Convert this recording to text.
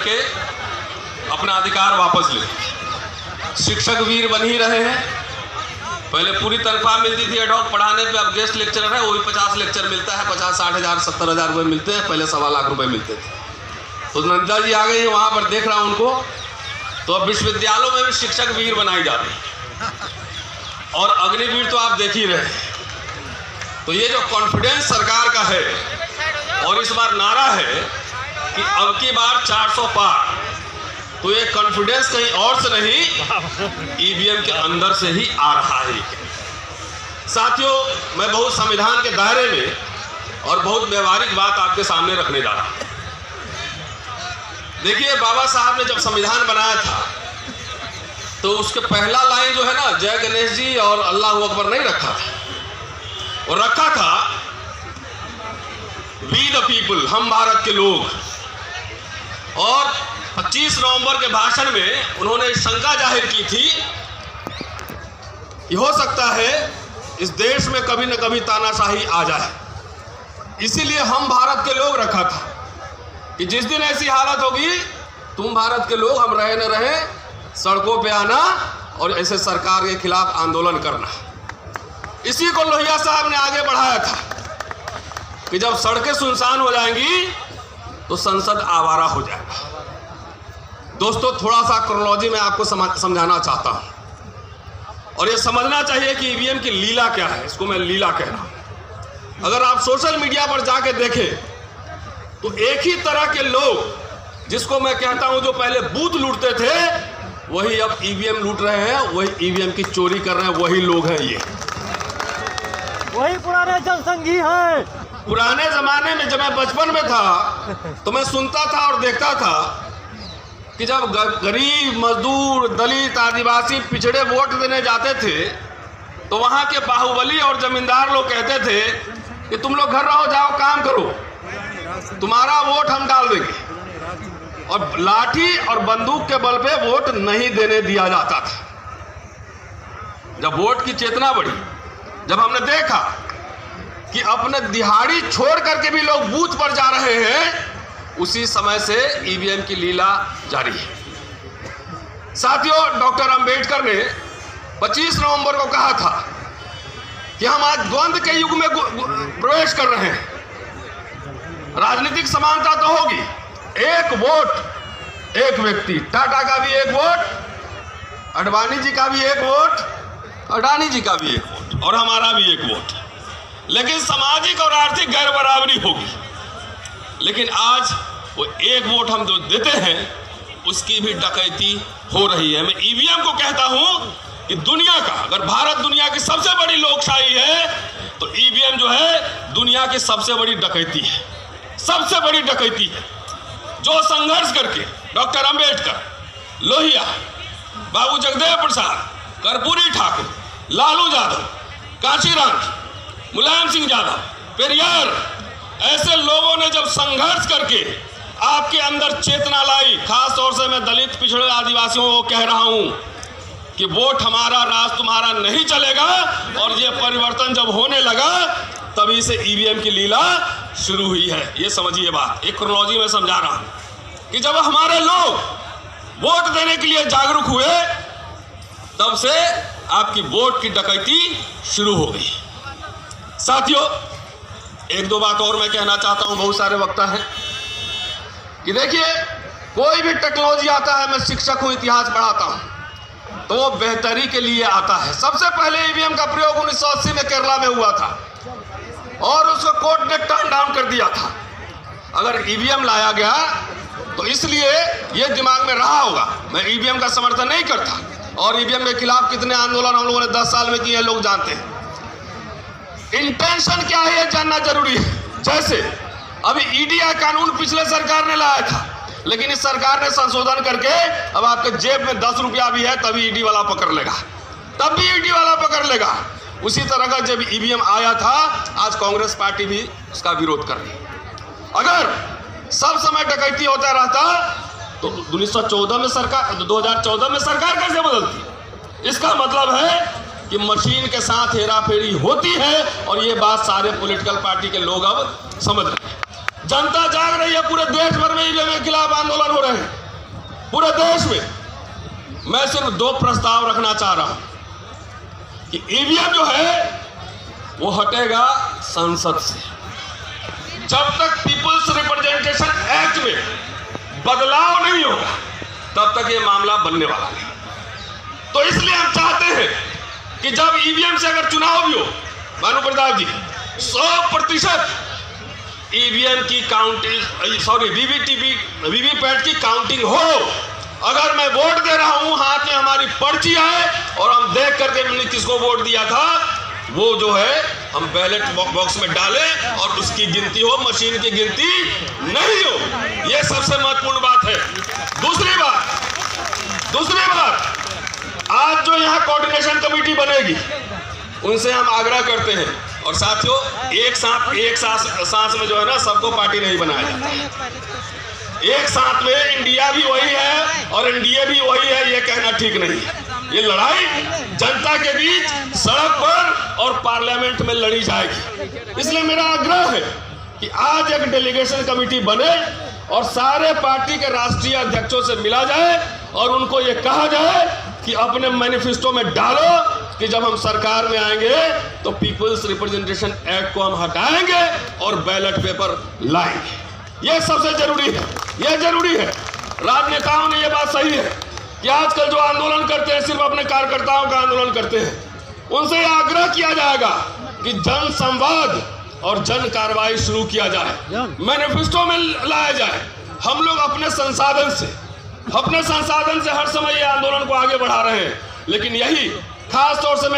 करके अपना अधिकार वापस ले। शिक्षक वीर बन ही रहे हैं। पहले पूरी तनख्वाह मिलती थी एडहॉक पढ़ाने पे, अब गेस्ट लेक्चरर है वो भी 50 लेक्चर मिलता है, 50-60 हज़ार 70 हज़ार रुपये मिलते हैं, पहले 1.25 लाख रुपये मिलते थे। तो नंदा जी आ गई है वहाँ पर, देख रहा हूँ उनको। तो अब विश्वविद्यालयों में भी शिक्षक वीर बनाई जा रही, और अग्निवीर तो आप देख ही रहे। तो ये जो कॉन्फिडेंस सरकार का है, और इस बार नारा है कि अब की बार 400 पार, तो ये कॉन्फिडेंस कहीं और से नहीं, ईवीएम के अंदर से ही आ रहा है। साथियों, मैं बहुत संविधान के दायरे में और बहुत व्यवहारिक बात आपके सामने रखने जा रहा हूं। देखिए, बाबा साहब ने जब संविधान बनाया था तो उसके पहला लाइन जो है ना, जय गणेश जी और अल्लाह अकबर नहीं रखा था, वो रखा था वी द पीपल, हम भारत के लोग। और 25 नवंबर के भाषण में उन्होंने शंका जाहिर की थी कि हो सकता है इस देश में कभी न कभी तानाशाही आ जाए, इसीलिए हम भारत के लोग रखा था कि जिस दिन ऐसी हालत होगी, तुम भारत के लोग, हम रहे न रहे, सड़कों पे आना और ऐसे सरकार के खिलाफ आंदोलन करना। इसी को लोहिया साहब ने आगे बढ़ाया था कि जब सड़कें सुनसान हो जाएंगी तो संसद आवारा हो जाएगा। दोस्तों, थोड़ा सा क्रोनोलॉजी में आपको समझाना चाहता हूं, और ये समझना चाहिए कि ईवीएम की लीला क्या है। इसको मैं लीला कह रहा हूं। अगर आप सोशल मीडिया पर जाके देखें तो एक ही तरह के लोग, जिसको मैं कहता हूं जो पहले बूथ लूटते थे, वही अब ईवीएम लूट रहे हैं, वही ईवीएम की चोरी कर रहे हैं, वही लोग हैं। ये वही पुराने जनसंघी हैं। पुराने जमाने में जब मैं बचपन में था तो मैं सुनता था और देखता था कि जब गरीब, मजदूर, दलित, आदिवासी, पिछड़े वोट देने जाते थे तो वहां के बाहुबली और जमींदार लोग कहते थे कि तुम लोग घर रहो, जाओ काम करो, तुम्हारा वोट हम डाल देंगे। और लाठी और बंदूक के बल पे वोट नहीं देने दिया जाता था। जब वोट की चेतना बढ़ी, जब हमने देखा कि अपने दिहाड़ी छोड़ करके भी लोग बूथ पर जा रहे हैं, उसी समय से ईवीएम की लीला जारी है। साथियों, डॉक्टर अंबेडकर ने 25 नवंबर को कहा था कि हम आज द्वंद्व के युग में प्रवेश कर रहे हैं। राजनीतिक समानता तो होगी, एक वोट एक व्यक्ति, टाटा का भी एक वोट, अडवाणी जी का भी एक वोट, अडानी जी का भी एक वोट, और हमारा भी एक वोट, लेकिन सामाजिक और आर्थिक गैर बराबरी होगी। लेकिन आज वो एक वोट हम जो देते हैं उसकी भी डकैती हो रही है। मैं ईवीएम को कहता हूं कि दुनिया का, अगर भारत दुनिया की सबसे बड़ी लोकशाही है तो ईवीएम जो है दुनिया की सबसे बड़ी डकैती है, सबसे बड़ी डकैती है। जो संघर्ष करके डॉक्टर अंबेडकर, लोहिया, बाबू जगदेव प्रसाद, कर्पूरी ठाकुर, लालू यादव, कांशीराम, मुलायम सिंह यादव, पेरियार, ऐसे लोगों ने जब संघर्ष करके आपके अंदर चेतना लाई, खास तौर से मैं दलित, पिछड़े, आदिवासियों को कह रहा हूं कि वोट हमारा, राज तुम्हारा नहीं चलेगा। और ये परिवर्तन जब होने लगा तभी से ईवीएम की लीला शुरू हुई है। ये समझिए बात, एक क्रोनोलॉजी में समझा रहा हूं कि जब हमारे लोग वोट देने के लिए जागरूक हुए तब से आपकी वोट की डकैती शुरू हो गई। साथियों, एक दो बात और मैं कहना चाहता हूं, बहुत सारे वक्ता हैं, कि देखिए, कोई भी टेक्नोलॉजी आता है, मैं शिक्षक हूं, इतिहास पढ़ाता हूं, तो वो बेहतरी के लिए आता है। सबसे पहले ईवीएम का प्रयोग 1980 में केरला में हुआ था और उसको कोर्ट ने टर्न डाउन कर दिया था। अगर ईवीएम लाया गया तो इसलिए ये दिमाग में रहा होगा। मैं ईवीएम का समर्थन नहीं करता, और ईवीएम के खिलाफ कितने आंदोलन हम लोगों ने 10 साल में किए, लोग जानते हैं। इंटेंशन क्या है ये जानना जरूरी है। जैसे अभी ईडी कानून पिछले सरकार ने लाया था, लेकिन इस सरकार ने संशोधन करके अब आपके जेब में 10 रुपया भी है तभी ईडी वाला पकड़ लेगा, तब भी ईडी वाला पकड़ लेगा। उसी तरह का जब ईवीएम आया था, आज कांग्रेस पार्टी भी उसका विरोध कर रही है। अगर सब समय डकैती होता रहता तो 1914 में सरकार, 2014 में सरकार कैसे बदलती? इसका मतलब है कि मशीन के साथ हेरा फेरी होती है, और ये बात सारे पॉलिटिकल पार्टी के लोग अब समझ रहे हैं। जनता जाग रही है, पूरे देश भर में ईवीएम के खिलाफ आंदोलन हो रहे हैं, पूरे देश में। मैं सिर्फ 2 प्रस्ताव रखना चाह रहा हूं कि ईवीएम जो है वो हटेगा संसद से। जब तक पीपल्स रिप्रेजेंटेशन एक्ट में बदलाव नहीं होगा तब तक ये मामला बनने वाला नहीं। तो इसलिए हम चाहते हैं कि जब ईवीएम से अगर चुनाव भी हो, भानु प्रताप जी, 100% ईवीएम की काउंटिंग, सॉरी वीवीपैट की काउंटिंग हो। अगर मैं वोट दे रहा हूं, हाथ में हमारी पर्ची आए और हम देख करके हमने किसको वोट दिया था, वो जो है हम बैलेट बॉक्स में डालें और उसकी गिनती हो, मशीन की गिनती नहीं हो। यह सबसे महत्वपूर्ण बात है। दूसरी बात, आज जो यहाँ कोऑर्डिनेशन कमेटी बनेगी, उनसे हम आग्रह करते हैं, और साथियों, एक सांस में जो है ना, सबको पार्टी नहीं बनाया जाता। एक साथ में इंडिया भी वही है और एनडीए भी वही है, ये कहना ठीक नहीं है। ये लड़ाई जनता के बीच सड़क पर और पार्लियामेंट में लड़ी जाएगी। इसलिए मेरा आग्रह है कि आज एक डेलीगेशन कमेटी बने और सारे पार्टी के राष्ट्रीय अध्यक्षों से मिला जाए और उनको ये कहा जाए कि अपने मैनिफेस्टो में डालो कि जब हम सरकार में आएंगे तो पीपल्स रिप्रेजेंटेशन एक्ट को हम हटाएंगे और बैलेट पेपर लाएंगे। यह सबसे जरूरी है, यह जरूरी है। राजनेताओं ने यह बात सही है कि आजकल जो आंदोलन करते हैं सिर्फ अपने कार्यकर्ताओं का आंदोलन करते हैं। उनसे यह आग्रह किया जाएगा कि जन संवाद और जन कार्रवाई शुरू किया जाए, मैनिफेस्टो में लाया जाए। हम लोग अपने संसाधन से हर समय ये आंदोलन को आगे बढ़ा रहे हैं, लेकिन यही खास तौर से